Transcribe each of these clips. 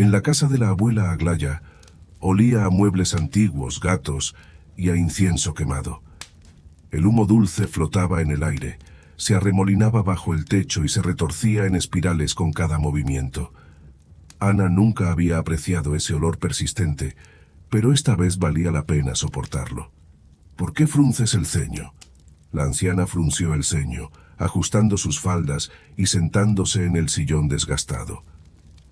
En la casa de la abuela Aglaya olía a muebles antiguos, gatos y a incienso quemado. El humo dulce flotaba en el aire, se arremolinaba bajo el techo y se retorcía en espirales con cada movimiento. Ana nunca había apreciado ese olor persistente, pero esta vez valía la pena soportarlo. ¿Por qué frunces el ceño? La anciana frunció el ceño, ajustando sus faldas y sentándose en el sillón desgastado.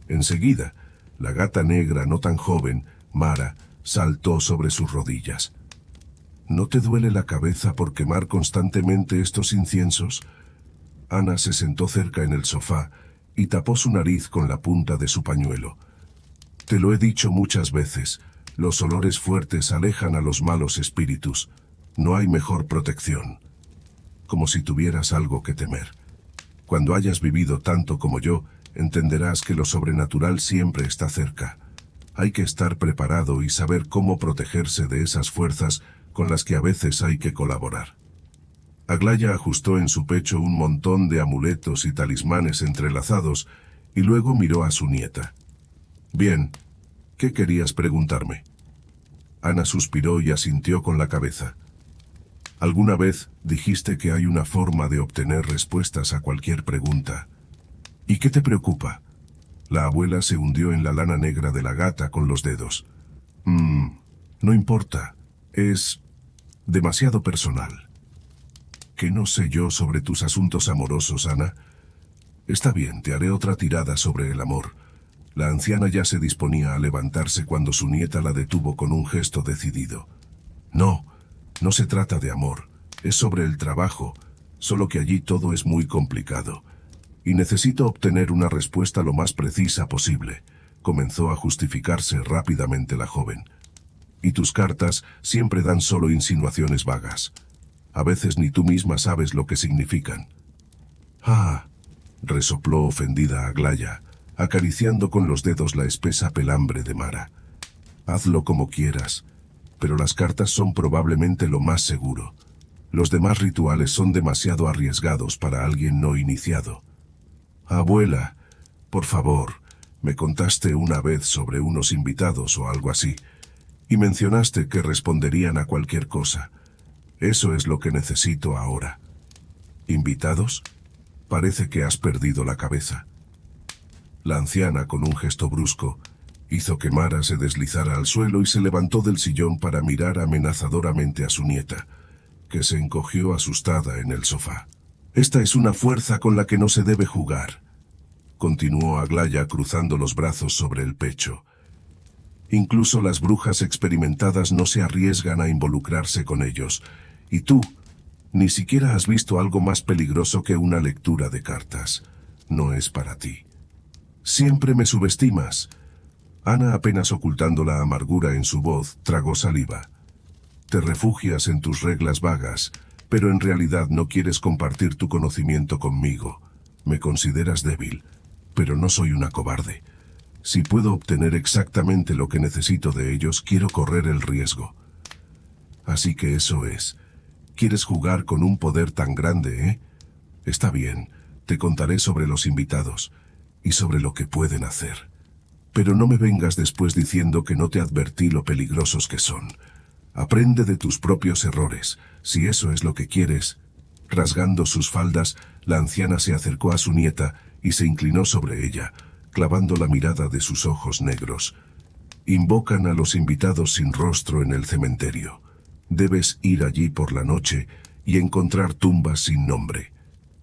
Enseguida, la gata negra, no tan joven, Mara, saltó sobre sus rodillas. ¿No te duele la cabeza por quemar constantemente estos inciensos? Ana se sentó cerca en el sofá y tapó su nariz con la punta de su pañuelo. Te lo he dicho muchas veces, los olores fuertes alejan a los malos espíritus. No hay mejor protección. Como si tuvieras algo que temer. Cuando hayas vivido tanto como yo, entenderás que lo sobrenatural siempre está cerca. Hay que estar preparado y saber cómo protegerse de esas fuerzas con las que a veces hay que colaborar. Aglaya ajustó en su pecho un montón de amuletos y talismanes entrelazados y luego miró a su nieta. Bien, ¿qué querías preguntarme? Ana suspiró y asintió con la cabeza. Alguna vez dijiste que hay una forma de obtener respuestas a cualquier pregunta. ¿Y qué te preocupa? La abuela se hundió en la lana negra de la gata con los dedos. No importa. Es demasiado personal. ¿Qué no sé yo sobre tus asuntos amorosos, Ana? Está bien, te haré otra tirada sobre el amor. La anciana ya se disponía a levantarse cuando su nieta la detuvo con un gesto decidido. No se trata de amor, es sobre el trabajo, solo que allí todo es muy complicado. Y necesito obtener una respuesta lo más precisa posible. Comenzó a justificarse rápidamente la joven. Y tus cartas siempre dan solo insinuaciones vagas. A veces ni tú misma sabes lo que significan. Resopló ofendida Aglaya, acariciando con los dedos la espesa pelambre de Mara. Hazlo como quieras, pero las cartas son probablemente lo más seguro. Los demás rituales son demasiado arriesgados para alguien no iniciado. Abuela, por favor, me contaste una vez sobre unos invitados o algo así, y mencionaste que responderían a cualquier cosa. Eso es lo que necesito ahora. ¿Invitados? Parece que has perdido la cabeza. La anciana, con un gesto brusco, hizo que Mara se deslizara al suelo y se levantó del sillón para mirar amenazadoramente a su nieta, que se encogió asustada en el sofá. Esta es una fuerza con la que no se debe jugar, continuó Aglaya cruzando los brazos sobre el pecho. Incluso las brujas experimentadas no se arriesgan a involucrarse con ellos, y tú ni siquiera has visto algo más peligroso que una lectura de cartas. No es para ti. Siempre me subestimas. Ana, apenas ocultando la amargura en su voz, tragó saliva. Te refugias en tus reglas vagas, pero en realidad no quieres compartir tu conocimiento conmigo. Me consideras débil, pero no soy una cobarde. Si puedo obtener exactamente lo que necesito de ellos, quiero correr el riesgo. Así que eso es. ¿Quieres jugar con un poder tan grande, eh? Está bien, te contaré sobre los invitados y sobre lo que pueden hacer. Pero no me vengas después diciendo que no te advertí lo peligrosos que son. Aprende de tus propios errores, si eso es lo que quieres. Rasgando sus faldas, la anciana se acercó a su nieta y se inclinó sobre ella, clavando la mirada de sus ojos negros. Invocan a los invitados sin rostro en el cementerio. Debes ir allí por la noche y encontrar tumbas sin nombre.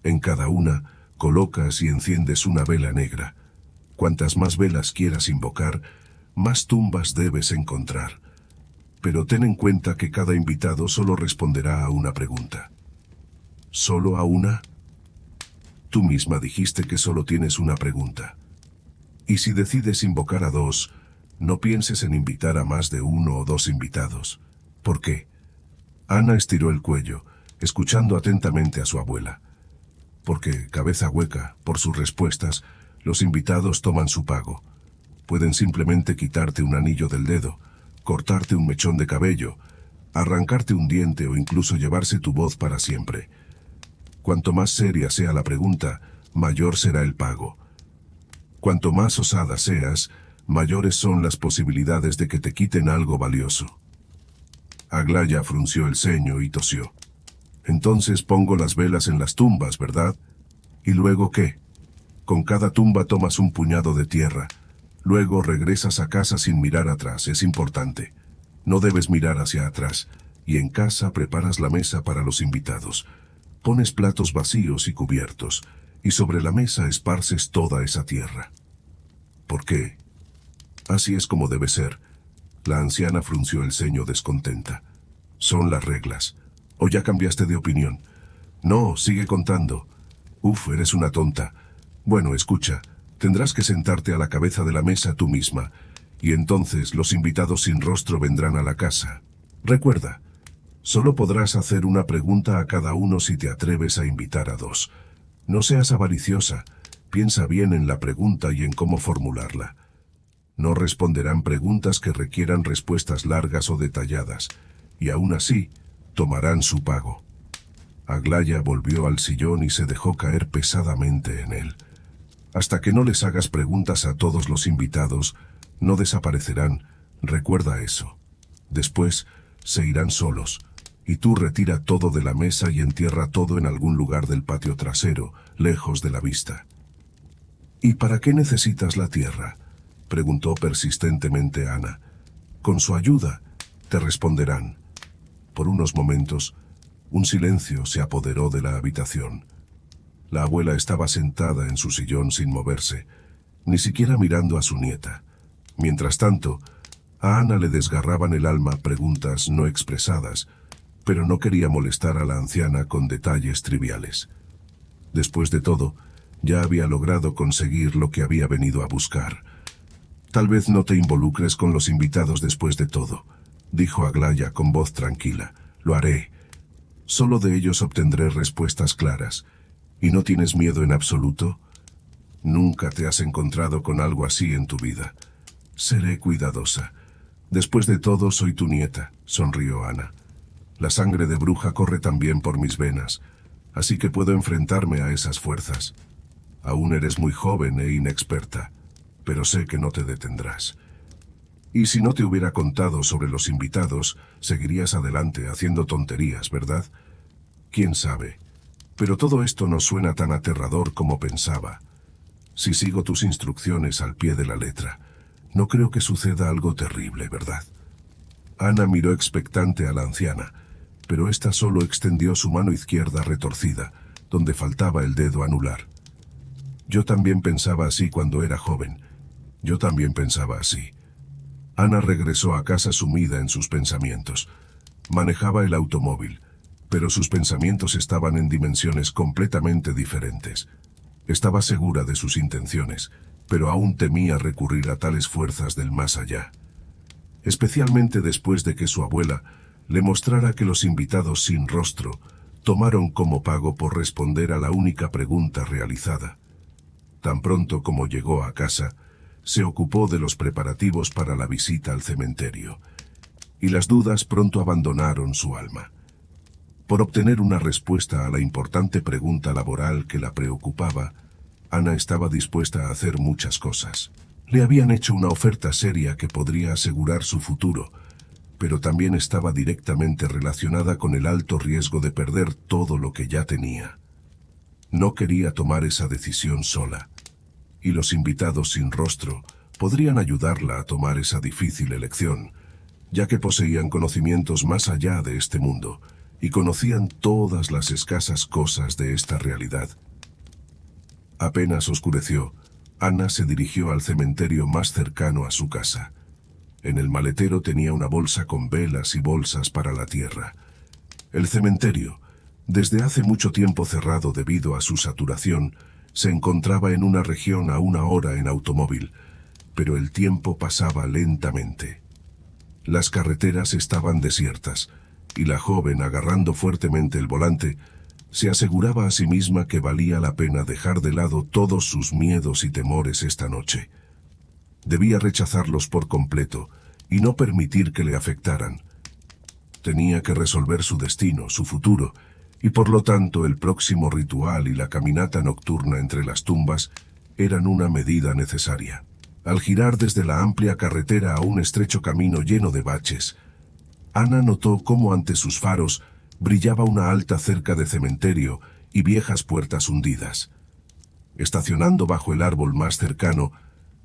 En cada una, colocas y enciendes una vela negra. Cuantas más velas quieras invocar, más tumbas debes encontrar. Pero ten en cuenta que cada invitado solo responderá a una pregunta. ¿Solo a una? Tú misma dijiste que solo tienes una pregunta. Y si decides invocar a dos, no pienses en invitar a más de uno o dos invitados. ¿Por qué? Ana estiró el cuello, escuchando atentamente a su abuela. Porque, cabeza hueca, por sus respuestas, los invitados toman su pago. Pueden simplemente quitarte un anillo del dedo, cortarte un mechón de cabello, arrancarte un diente o incluso llevarse tu voz para siempre. Cuanto más seria sea la pregunta, mayor será el pago. Cuanto más osada seas, mayores son las posibilidades de que te quiten algo valioso. Aglaya frunció el ceño y tosió. Entonces pongo las velas en las tumbas, ¿verdad? ¿Y luego qué? Con cada tumba tomas un puñado de tierra. Luego regresas a casa sin mirar atrás, es importante. No debes mirar hacia atrás. Y en casa preparas la mesa para los invitados. Pones platos vacíos y cubiertos, y sobre la mesa esparces toda esa tierra. ¿Por qué? Así es como debe ser. La anciana frunció el ceño descontenta. Son las reglas. ¿O ya cambiaste de opinión? No, sigue contando. Uf, eres una tonta. Bueno, escucha, tendrás que sentarte a la cabeza de la mesa tú misma, y entonces los invitados sin rostro vendrán a la casa. Recuerda, solo podrás hacer una pregunta a cada uno si te atreves a invitar a dos. No seas avariciosa, piensa bien en la pregunta y en cómo formularla. No responderán preguntas que requieran respuestas largas o detalladas, y aún así, tomarán su pago. Aglaya volvió al sillón y se dejó caer pesadamente en él. Hasta que no les hagas preguntas a todos los invitados, no desaparecerán, recuerda eso. Después, se irán solos, y tú retira todo de la mesa y entierra todo en algún lugar del patio trasero, lejos de la vista. ¿Y para qué necesitas la tierra?, preguntó persistentemente Ana. Con su ayuda, te responderán. Por unos momentos, un silencio se apoderó de la habitación. La abuela estaba sentada en su sillón sin moverse, ni siquiera mirando a su nieta. Mientras tanto, a Ana le desgarraban el alma preguntas no expresadas, pero no quería molestar a la anciana con detalles triviales. Después de todo, ya había logrado conseguir lo que había venido a buscar. Tal vez no te involucres con los invitados después de todo, dijo Aglaya con voz tranquila. Lo haré. Solo de ellos obtendré respuestas claras. ¿Y no tienes miedo en absoluto? Nunca te has encontrado con algo así en tu vida. Seré cuidadosa. Después de todo, soy tu nieta, sonrió Ana. La sangre de bruja corre también por mis venas, así que puedo enfrentarme a esas fuerzas. Aún eres muy joven e inexperta, pero sé que no te detendrás. Y si no te hubiera contado sobre los invitados, seguirías adelante haciendo tonterías, ¿verdad? ¿Quién sabe? Pero todo esto no suena tan aterrador como pensaba. Si sigo tus instrucciones al pie de la letra, no creo que suceda algo terrible, ¿verdad? Ana miró expectante a la anciana, pero ésta solo extendió su mano izquierda retorcida, donde faltaba el dedo anular. Yo también pensaba así cuando era joven. Yo también pensaba así. Ana regresó a casa sumida en sus pensamientos. Manejaba el automóvil, pero sus pensamientos estaban en dimensiones completamente diferentes. Estaba segura de sus intenciones, pero aún temía recurrir a tales fuerzas del más allá. Especialmente después de que su abuela le mostrara que los invitados sin rostro tomaron como pago por responder a la única pregunta realizada. Tan pronto como llegó a casa, se ocupó de los preparativos para la visita al cementerio, y las dudas pronto abandonaron su alma. Por obtener una respuesta a la importante pregunta laboral que la preocupaba, Ana estaba dispuesta a hacer muchas cosas. Le habían hecho una oferta seria que podría asegurar su futuro, pero también estaba directamente relacionada con el alto riesgo de perder todo lo que ya tenía. No quería tomar esa decisión sola, y los invitados sin rostro podrían ayudarla a tomar esa difícil elección, ya que poseían conocimientos más allá de este mundo, y conocían todas las escasas cosas de esta realidad. Apenas oscureció, Ana se dirigió al cementerio más cercano a su casa. En el maletero tenía una bolsa con velas y bolsas para la tierra. El cementerio, desde hace mucho tiempo cerrado debido a su saturación, se encontraba en una región a 1 hora en automóvil, pero el tiempo pasaba lentamente. Las carreteras estaban desiertas, y la joven, agarrando fuertemente el volante, se aseguraba a sí misma que valía la pena dejar de lado todos sus miedos y temores esta noche. Debía rechazarlos por completo y no permitir que le afectaran. Tenía que resolver su destino, su futuro, y por lo tanto el próximo ritual y la caminata nocturna entre las tumbas eran una medida necesaria. Al girar desde la amplia carretera a un estrecho camino lleno de baches, Ana notó cómo ante sus faros brillaba una alta cerca de cementerio y viejas puertas hundidas. Estacionando bajo el árbol más cercano,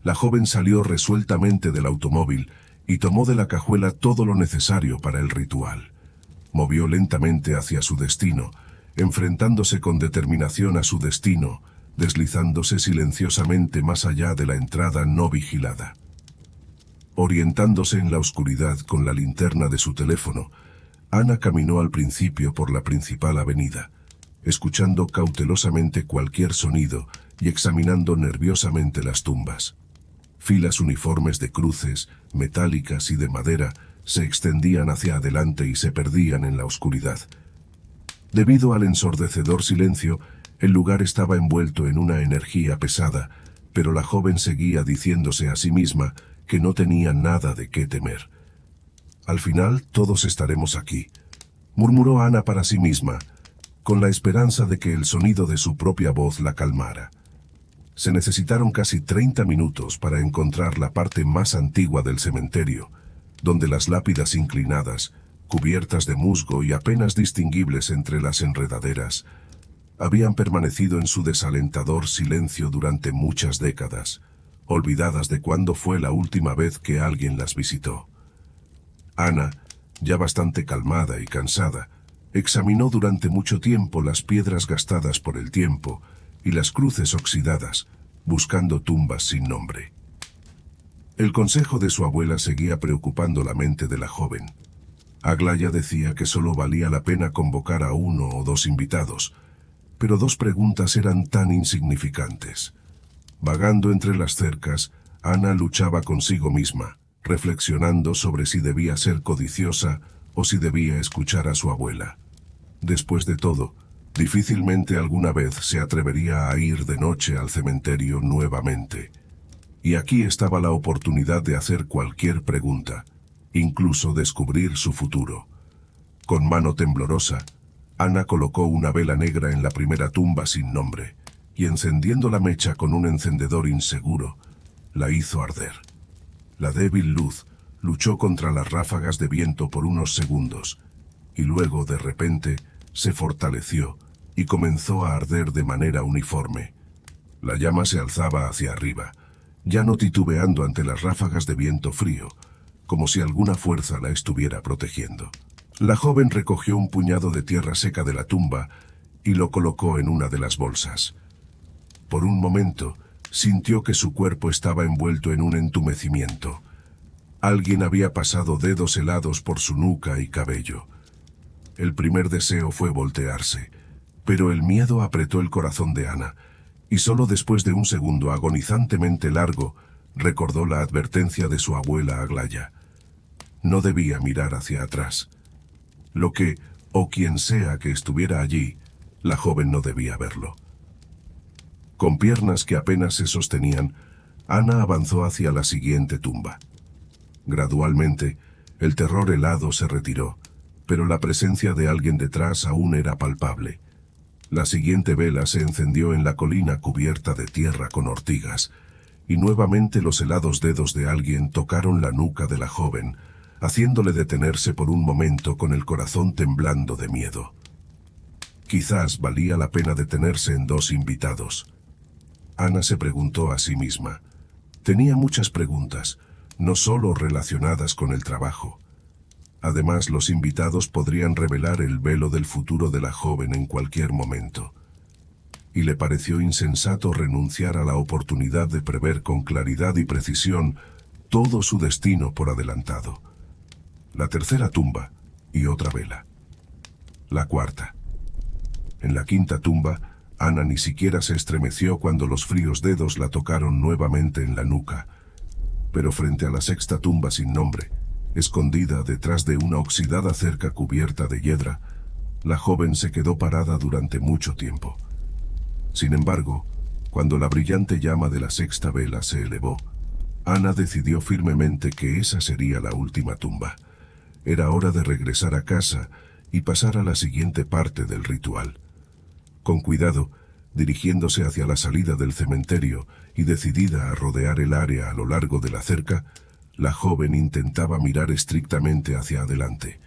la joven salió resueltamente del automóvil y tomó de la cajuela todo lo necesario para el ritual. Movió lentamente hacia su destino, enfrentándose con determinación a su destino, deslizándose silenciosamente más allá de la entrada no vigilada. Orientándose en la oscuridad con la linterna de su teléfono, Ana caminó al principio por la principal avenida, escuchando cautelosamente cualquier sonido y examinando nerviosamente las tumbas. Filas uniformes de cruces, metálicas y de madera, se extendían hacia adelante y se perdían en la oscuridad. Debido al ensordecedor silencio, el lugar estaba envuelto en una energía pesada, pero la joven seguía diciéndose a sí misma que no tenía nada de qué temer. «Al final todos estaremos aquí», murmuró Ana para sí misma, con la esperanza de que el sonido de su propia voz la calmara. Se necesitaron casi 30 minutos para encontrar la parte más antigua del cementerio, donde las lápidas inclinadas, cubiertas de musgo y apenas distinguibles entre las enredaderas, habían permanecido en su desalentador silencio durante muchas décadas, olvidadas de cuándo fue la última vez que alguien las visitó. Ana, ya bastante calmada y cansada, examinó durante mucho tiempo las piedras gastadas por el tiempo y las cruces oxidadas, buscando tumbas sin nombre. El consejo de su abuela seguía preocupando la mente de la joven. Aglaya decía que solo valía la pena convocar a 1 o 2 invitados, pero 2 preguntas eran tan insignificantes. Vagando entre las cercas, Ana luchaba consigo misma, reflexionando sobre si debía ser codiciosa o si debía escuchar a su abuela. Después de todo, difícilmente alguna vez se atrevería a ir de noche al cementerio nuevamente. Y aquí estaba la oportunidad de hacer cualquier pregunta, incluso descubrir su futuro. Con mano temblorosa, Ana colocó una vela negra en la primera tumba sin nombre, y encendiendo la mecha con un encendedor inseguro, la hizo arder. La débil luz luchó contra las ráfagas de viento por unos segundos, y luego, de repente, se fortaleció y comenzó a arder de manera uniforme. La llama se alzaba hacia arriba, ya no titubeando ante las ráfagas de viento frío, como si alguna fuerza la estuviera protegiendo. La joven recogió un puñado de tierra seca de la tumba y lo colocó en una de las bolsas. Por un momento, sintió que su cuerpo estaba envuelto en un entumecimiento. Alguien había pasado dedos helados por su nuca y cabello. El primer deseo fue voltearse, pero el miedo apretó el corazón de Ana, y solo después de un segundo agonizantemente largo, recordó la advertencia de su abuela Aglaya. No debía mirar hacia atrás. Lo que, o quien sea que estuviera allí, la joven no debía verlo. Con piernas que apenas se sostenían, Ana avanzó hacia la siguiente tumba. Gradualmente, el terror helado se retiró, pero la presencia de alguien detrás aún era palpable. La siguiente vela se encendió en la colina cubierta de tierra con ortigas, y nuevamente los helados dedos de alguien tocaron la nuca de la joven, haciéndole detenerse por un momento con el corazón temblando de miedo. Quizás valía la pena detenerse en 2 invitados. Ana se preguntó a sí misma. Tenía muchas preguntas, no solo relacionadas con el trabajo. Además, los invitados podrían revelar el velo del futuro de la joven en cualquier momento. Y le pareció insensato renunciar a la oportunidad de prever con claridad y precisión todo su destino por adelantado. La tercera tumba y otra vela. La cuarta. En la quinta tumba, Ana ni siquiera se estremeció cuando los fríos dedos la tocaron nuevamente en la nuca. Pero frente a la sexta tumba sin nombre, escondida detrás de una oxidada cerca cubierta de hiedra, la joven se quedó parada durante mucho tiempo. Sin embargo, cuando la brillante llama de la sexta vela se elevó, Ana decidió firmemente que esa sería la última tumba. Era hora de regresar a casa y pasar a la siguiente parte del ritual. Con cuidado, Dirigiéndose hacia la salida del cementerio y decidida a rodear el área a lo largo de la cerca, la joven intentaba mirar estrictamente hacia adelante.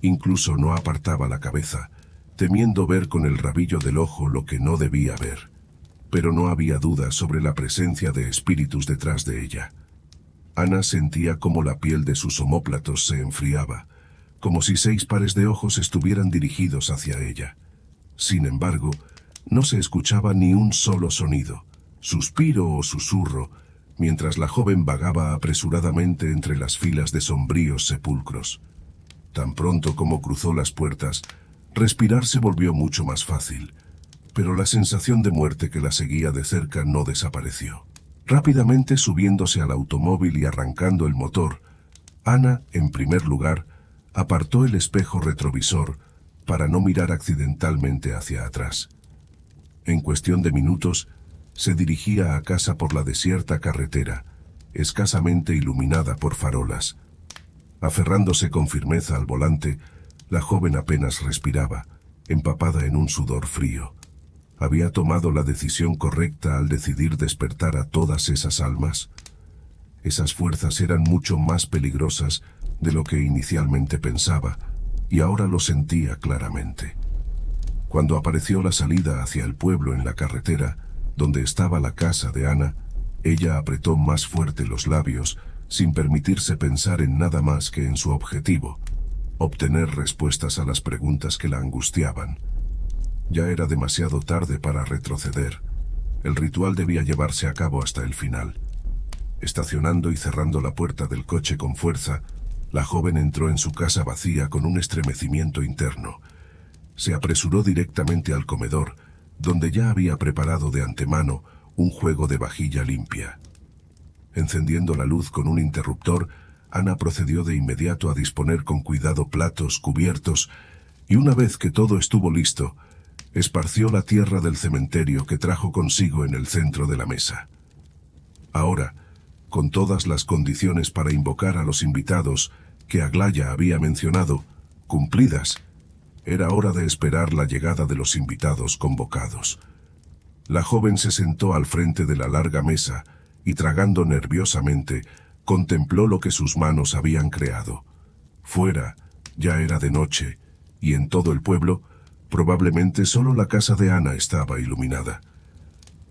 Incluso no apartaba la cabeza, temiendo ver con el rabillo del ojo lo que no debía ver. Pero no había duda sobre la presencia de espíritus detrás de ella. Ana sentía como la piel de sus omóplatos se enfriaba, como si 6 pares de ojos estuvieran dirigidos hacia ella. Sin embargo, no se escuchaba ni un solo sonido, suspiro o susurro, mientras la joven vagaba apresuradamente entre las filas de sombríos sepulcros. Tan pronto como cruzó las puertas, respirar se volvió mucho más fácil, pero la sensación de muerte que la seguía de cerca no desapareció. Rápidamente subiéndose al automóvil y arrancando el motor, Ana, en primer lugar, apartó el espejo retrovisor para no mirar accidentalmente hacia atrás. En cuestión de minutos, se dirigía a casa por la desierta carretera, escasamente iluminada por farolas. Aferrándose con firmeza al volante, la joven apenas respiraba, empapada en un sudor frío. ¿Había tomado la decisión correcta al decidir despertar a todas esas almas? Esas fuerzas eran mucho más peligrosas de lo que inicialmente pensaba, y ahora lo sentía claramente. Cuando apareció la salida hacia el pueblo en la carretera, donde estaba la casa de Ana, ella apretó más fuerte los labios, sin permitirse pensar en nada más que en su objetivo: obtener respuestas a las preguntas que la angustiaban. Ya era demasiado tarde para retroceder. El ritual debía llevarse a cabo hasta el final. Estacionando y cerrando la puerta del coche con fuerza, la joven entró en su casa vacía con un estremecimiento interno. Se apresuró directamente al comedor, donde ya había preparado de antemano un juego de vajilla limpia. Encendiendo la luz con un interruptor, Ana procedió de inmediato a disponer con cuidado platos, cubiertos, y una vez que todo estuvo listo, esparció la tierra del cementerio que trajo consigo en el centro de la mesa. Ahora, con todas las condiciones para invocar a los invitados que Aglaya había mencionado cumplidas, era hora de esperar la llegada de los invitados convocados. La joven se sentó al frente de la larga mesa y, tragando nerviosamente, contempló lo que sus manos habían creado. Fuera, ya era de noche, y en todo el pueblo, probablemente solo la casa de Ana estaba iluminada.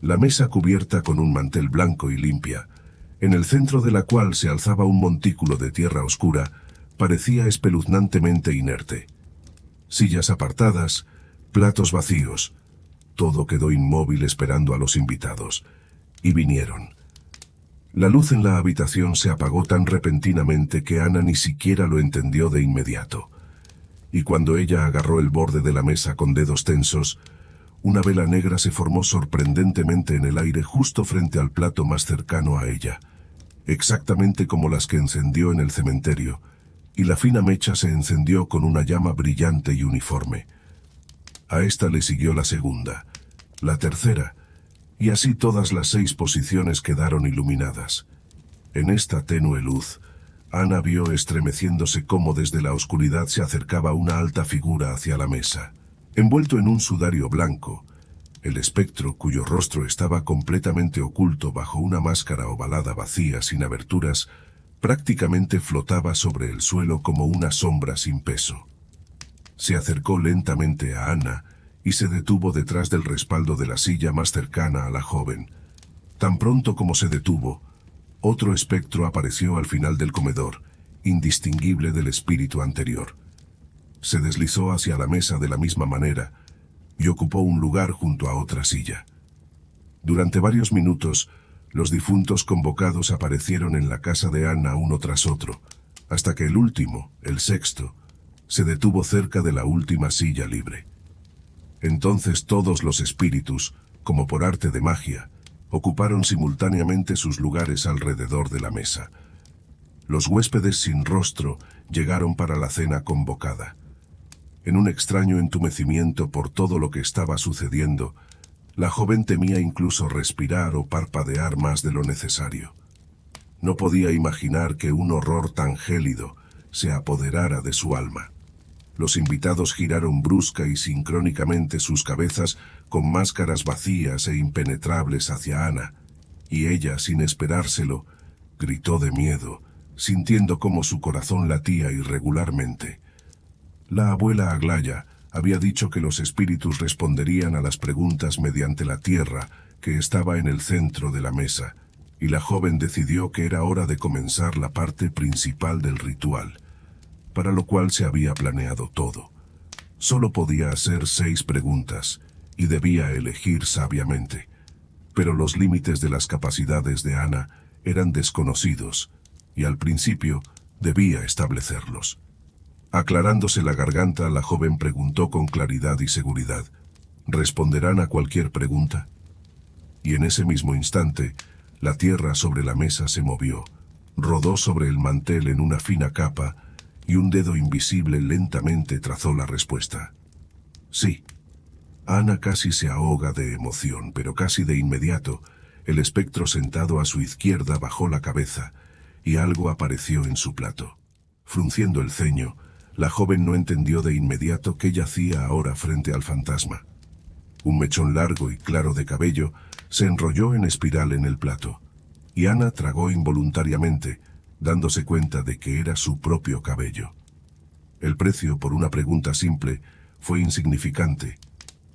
La mesa cubierta con un mantel blanco y limpia, en el centro de la cual se alzaba un montículo de tierra oscura, parecía espeluznantemente inerte. Sillas apartadas, platos vacíos, todo quedó inmóvil esperando a los invitados. Y vinieron. La luz en la habitación se apagó tan repentinamente que Ana ni siquiera lo entendió de inmediato. Y cuando ella agarró el borde de la mesa con dedos tensos, una vela negra se formó sorprendentemente en el aire justo frente al plato más cercano a ella, exactamente como las que encendió en el cementerio, y la fina mecha se encendió con una llama brillante y uniforme. A esta le siguió la segunda, la tercera, y así todas las 6 posiciones quedaron iluminadas. En esta tenue luz, Ana vio estremeciéndose cómo desde la oscuridad se acercaba una alta figura hacia la mesa. Envuelto en un sudario blanco, el espectro, cuyo rostro estaba completamente oculto bajo una máscara ovalada vacía sin aberturas, prácticamente flotaba sobre el suelo como una sombra sin peso. Se acercó lentamente a Ana y se detuvo detrás del respaldo de la silla más cercana a la joven. Tan pronto como se detuvo, otro espectro apareció al final del comedor, indistinguible del espíritu anterior. Se deslizó hacia la mesa de la misma manera y ocupó un lugar junto a otra silla. Durante varios minutos, los difuntos convocados aparecieron en la casa de Ana uno tras otro, hasta que el último, el sexto, se detuvo cerca de la última silla libre. Entonces todos los espíritus, como por arte de magia, ocuparon simultáneamente sus lugares alrededor de la mesa. Los huéspedes sin rostro llegaron para la cena convocada. En un extraño entumecimiento por todo lo que estaba sucediendo, la joven temía incluso respirar o parpadear más de lo necesario. No podía imaginar que un horror tan gélido se apoderara de su alma. Los invitados giraron brusca y sincrónicamente sus cabezas con máscaras vacías e impenetrables hacia Ana, y ella, sin esperárselo, gritó de miedo, sintiendo cómo su corazón latía irregularmente. La abuela Aglaya había dicho que los espíritus responderían a las preguntas mediante la tierra que estaba en el centro de la mesa, y la joven decidió que era hora de comenzar la parte principal del ritual, para lo cual se había planeado todo. Solo podía hacer 6 preguntas, y debía elegir sabiamente. Pero los límites de las capacidades de Ana eran desconocidos, y al principio debía establecerlos. Aclarándose la garganta, la joven preguntó con claridad y seguridad: ¿responderán a cualquier pregunta? Y en ese mismo instante, la tierra sobre la mesa se movió, rodó sobre el mantel en una fina capa, y un dedo invisible lentamente trazó la respuesta. Sí. Ana casi se ahoga de emoción, pero casi de inmediato, el espectro sentado a su izquierda bajó la cabeza, y algo apareció en su plato. Frunciendo el ceño, la joven no entendió de inmediato qué yacía ahora frente al fantasma. Un mechón largo y claro de cabello se enrolló en espiral en el plato, y Ana tragó involuntariamente, dándose cuenta de que era su propio cabello. El precio por una pregunta simple fue insignificante,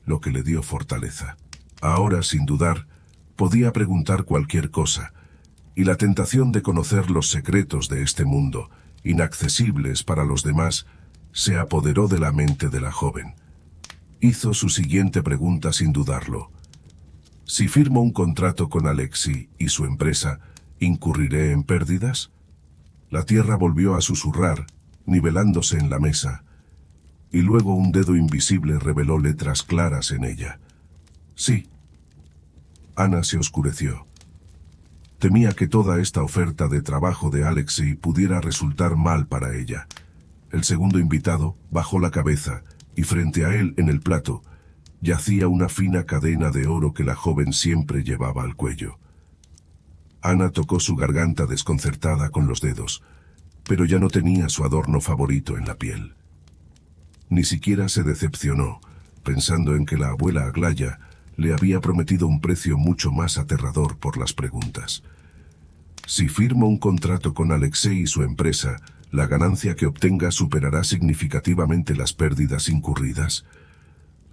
lo que le dio fortaleza. Ahora, sin dudar, podía preguntar cualquier cosa, y la tentación de conocer los secretos de este mundo, inaccesibles para los demás, se apoderó de la mente de la joven. Hizo su siguiente pregunta sin dudarlo. Si firmo un contrato con Alexei y su empresa, ¿incurriré en pérdidas? La tierra volvió a susurrar, nivelándose en la mesa, y luego un dedo invisible reveló letras claras en ella. Sí. Ana se oscureció. Temía que toda esta oferta de trabajo de Alexei pudiera resultar mal para ella. El segundo invitado bajó la cabeza, y frente a él, en el plato, yacía una fina cadena de oro que la joven siempre llevaba al cuello. Ana tocó su garganta desconcertada con los dedos, pero ya no tenía su adorno favorito en la piel. Ni siquiera se decepcionó, pensando en que la abuela Aglaya le había prometido un precio mucho más aterrador por las preguntas. Si firmo un contrato con Alexei y su empresa, ¿la ganancia que obtenga superará significativamente las pérdidas incurridas?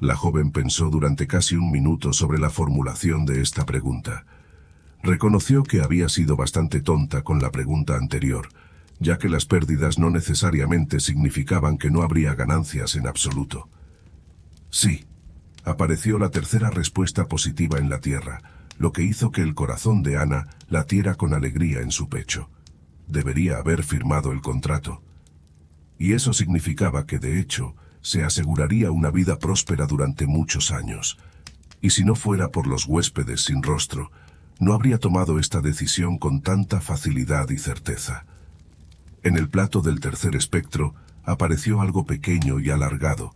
La joven pensó durante casi un minuto sobre la formulación de esta pregunta. Reconoció que había sido bastante tonta con la pregunta anterior, ya que las pérdidas no necesariamente significaban que no habría ganancias en absoluto. Sí, apareció la tercera respuesta positiva en la tierra, lo que hizo que el corazón de Ana latiera con alegría en su pecho. Debería haber firmado el contrato. Y eso significaba que, de hecho, se aseguraría una vida próspera durante muchos años. Y si no fuera por los huéspedes sin rostro, no habría tomado esta decisión con tanta facilidad y certeza. En el plato del tercer espectro apareció algo pequeño y alargado,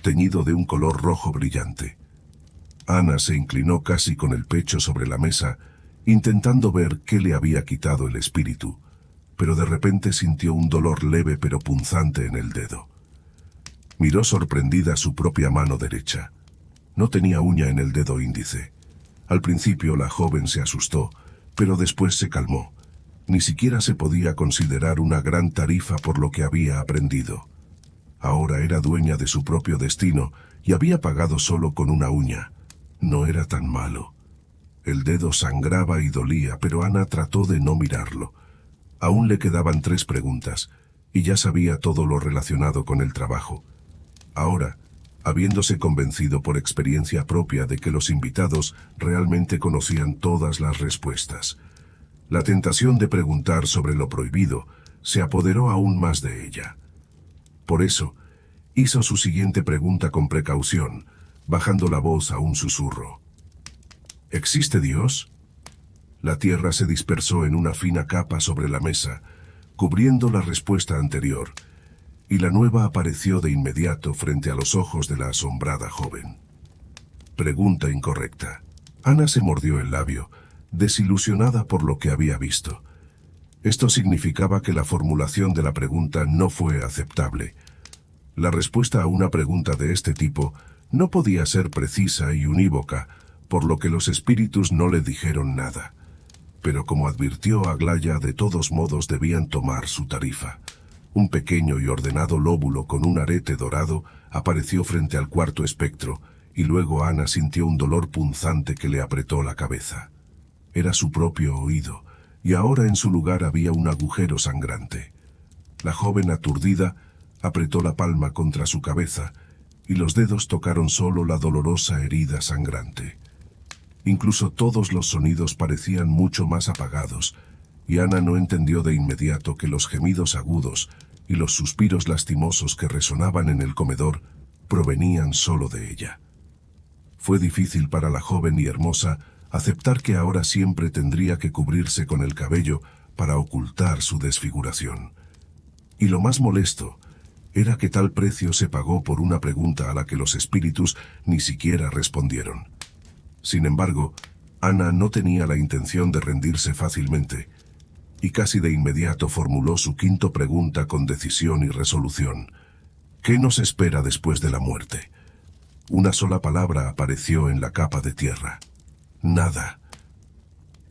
teñido de un color rojo brillante. Ana se inclinó casi con el pecho sobre la mesa, intentando ver qué le había quitado el espíritu, pero de repente sintió un dolor leve pero punzante en el dedo. Miró sorprendida su propia mano derecha. No tenía uña en el dedo índice. Al principio la joven se asustó, pero después se calmó. Ni siquiera se podía considerar una gran tarifa por lo que había aprendido. Ahora era dueña de su propio destino y había pagado solo con una uña. No era tan malo. El dedo sangraba y dolía, pero Ana trató de no mirarlo. Aún le quedaban 3 preguntas, y ya sabía todo lo relacionado con el trabajo. Ahora, habiéndose convencido por experiencia propia de que los invitados realmente conocían todas las respuestas, la tentación de preguntar sobre lo prohibido se apoderó aún más de ella. Por eso, hizo su siguiente pregunta con precaución, bajando la voz a un susurro. ¿Existe Dios? La tierra se dispersó en una fina capa sobre la mesa, cubriendo la respuesta anterior, y la nueva apareció de inmediato frente a los ojos de la asombrada joven. Pregunta incorrecta. Ana se mordió el labio, desilusionada por lo que había visto. Esto significaba que la formulación de la pregunta no fue aceptable. La respuesta a una pregunta de este tipo no podía ser precisa y unívoca, por lo que los espíritus no le dijeron nada. Pero como advirtió Aglaya, de todos modos debían tomar su tarifa. Un pequeño y ordenado lóbulo con un arete dorado apareció frente al cuarto espectro, y luego Ana sintió un dolor punzante que le apretó la cabeza. Era su propio oído, y ahora en su lugar había un agujero sangrante. La joven, aturdida, apretó la palma contra su cabeza, y los dedos tocaron solo la dolorosa herida sangrante. Incluso todos los sonidos parecían mucho más apagados, y Ana no entendió de inmediato que los gemidos agudos y los suspiros lastimosos que resonaban en el comedor provenían solo de ella. Fue difícil para la joven y hermosa aceptar que ahora siempre tendría que cubrirse con el cabello para ocultar su desfiguración. Y lo más molesto era que tal precio se pagó por una pregunta a la que los espíritus ni siquiera respondieron. Sin embargo, Ana no tenía la intención de rendirse fácilmente, y casi de inmediato formuló su quinta pregunta con decisión y resolución. ¿Qué nos espera después de la muerte? Una sola palabra apareció en la capa de tierra. Nada.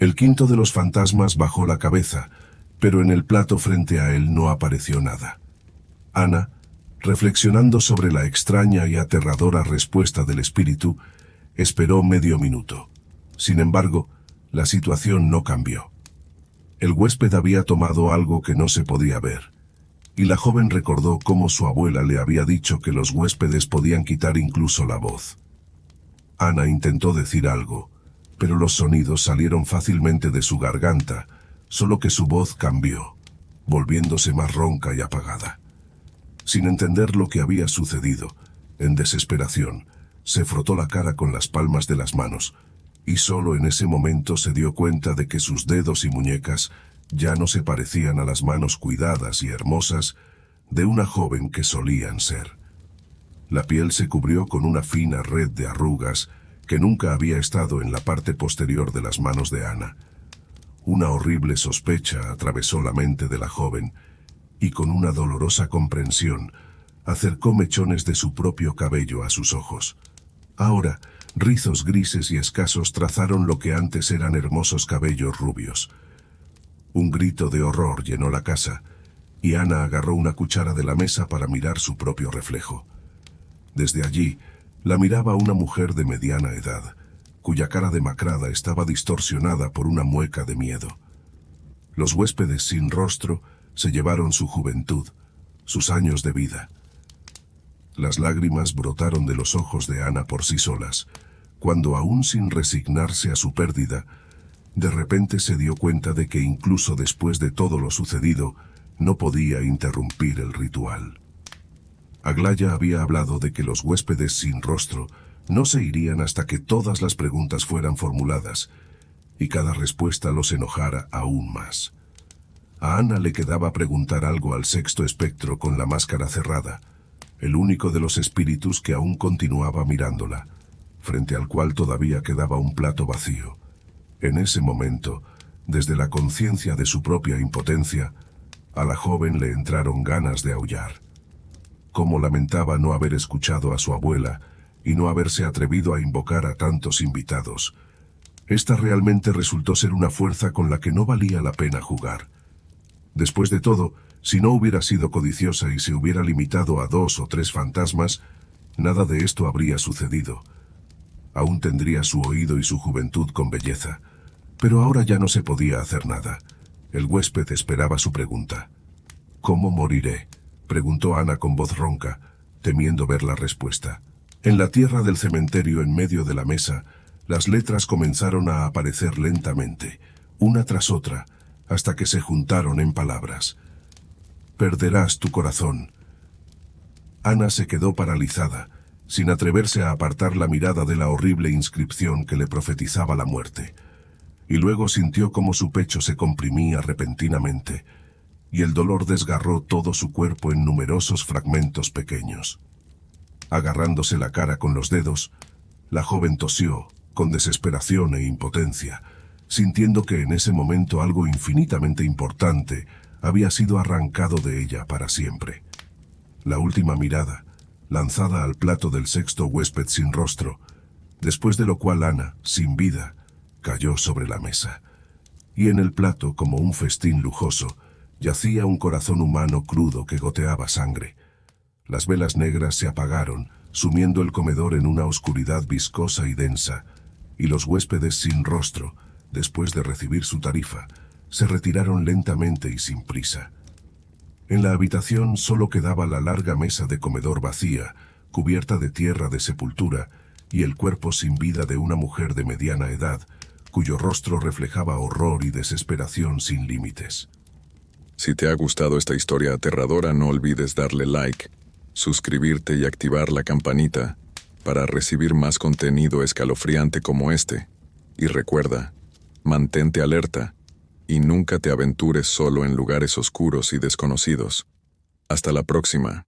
El quinto de los fantasmas bajó la cabeza, pero en el plato frente a él no apareció nada. Ana, reflexionando sobre la extraña y aterradora respuesta del espíritu, esperó medio minuto. Sin embargo, la situación no cambió. El huésped había tomado algo que no se podía ver, y la joven recordó cómo su abuela le había dicho que los huéspedes podían quitar incluso la voz. Ana intentó decir algo, pero los sonidos salieron fácilmente de su garganta, solo que su voz cambió, volviéndose más ronca y apagada. Sin entender lo que había sucedido, en desesperación, se frotó la cara con las palmas de las manos, y solo en ese momento se dio cuenta de que sus dedos y muñecas ya no se parecían a las manos cuidadas y hermosas de una joven que solían ser. La piel se cubrió con una fina red de arrugas que nunca había estado en la parte posterior de las manos de Ana. Una horrible sospecha atravesó la mente de la joven, y con una dolorosa comprensión, acercó mechones de su propio cabello a sus ojos. Ahora, rizos grises y escasos trazaron lo que antes eran hermosos cabellos rubios. Un grito de horror llenó la casa, y Ana agarró una cuchara de la mesa para mirar su propio reflejo. Desde allí, la miraba una mujer de mediana edad, cuya cara demacrada estaba distorsionada por una mueca de miedo. Los huéspedes sin rostro se llevaron su juventud, sus años de vida. Las lágrimas brotaron de los ojos de Ana por sí solas, cuando aún sin resignarse a su pérdida, de repente se dio cuenta de que incluso después de todo lo sucedido, no podía interrumpir el ritual. Aglaya había hablado de que los huéspedes sin rostro no se irían hasta que todas las preguntas fueran formuladas, y cada respuesta los enojara aún más. A Ana le quedaba preguntar algo al sexto espectro con la máscara cerrada, el único de los espíritus que aún continuaba mirándola, frente al cual todavía quedaba un plato vacío. En ese momento, desde la conciencia de su propia impotencia, a la joven le entraron ganas de aullar. Cómo lamentaba no haber escuchado a su abuela y no haberse atrevido a invocar a tantos invitados. Esta realmente resultó ser una fuerza con la que no valía la pena jugar. Después de todo, si no hubiera sido codiciosa y se hubiera limitado a 2 o 3 fantasmas, nada de esto habría sucedido. Aún tendría su oído y su juventud con belleza, pero ahora ya no se podía hacer nada. El huésped esperaba su pregunta. ¿Cómo moriré?, preguntó Ana con voz ronca, temiendo ver la respuesta. En la tierra del cementerio, en medio de la mesa, las letras comenzaron a aparecer lentamente, una tras otra, hasta que se juntaron en palabras. Perderás tu corazón. Ana se quedó paralizada, sin atreverse a apartar la mirada de la horrible inscripción que le profetizaba la muerte. Y luego sintió cómo su pecho se comprimía repentinamente, y el dolor desgarró todo su cuerpo en numerosos fragmentos pequeños. Agarrándose la cara con los dedos, la joven tosió, con desesperación e impotencia, sintiendo que en ese momento algo infinitamente importante había sido arrancado de ella para siempre. la última mirada, lanzada al plato del sexto huésped sin rostro, después de lo cual Ana, sin vida, cayó sobre la mesa. Y en el plato, como un festín lujoso, yacía un corazón humano crudo que goteaba sangre. Las velas negras se apagaron, sumiendo el comedor en una oscuridad viscosa y densa, y los huéspedes sin rostro, después de recibir su tarifa, se retiraron lentamente y sin prisa. En la habitación solo quedaba la larga mesa de comedor vacía, cubierta de tierra de sepultura, y el cuerpo sin vida de una mujer de mediana edad, cuyo rostro reflejaba horror y desesperación sin límites. Si te ha gustado esta historia aterradora, no olvides darle like, suscribirte y activar la campanita para recibir más contenido escalofriante como este. Y recuerda, mantente alerta y nunca te aventures solo en lugares oscuros y desconocidos. Hasta la próxima.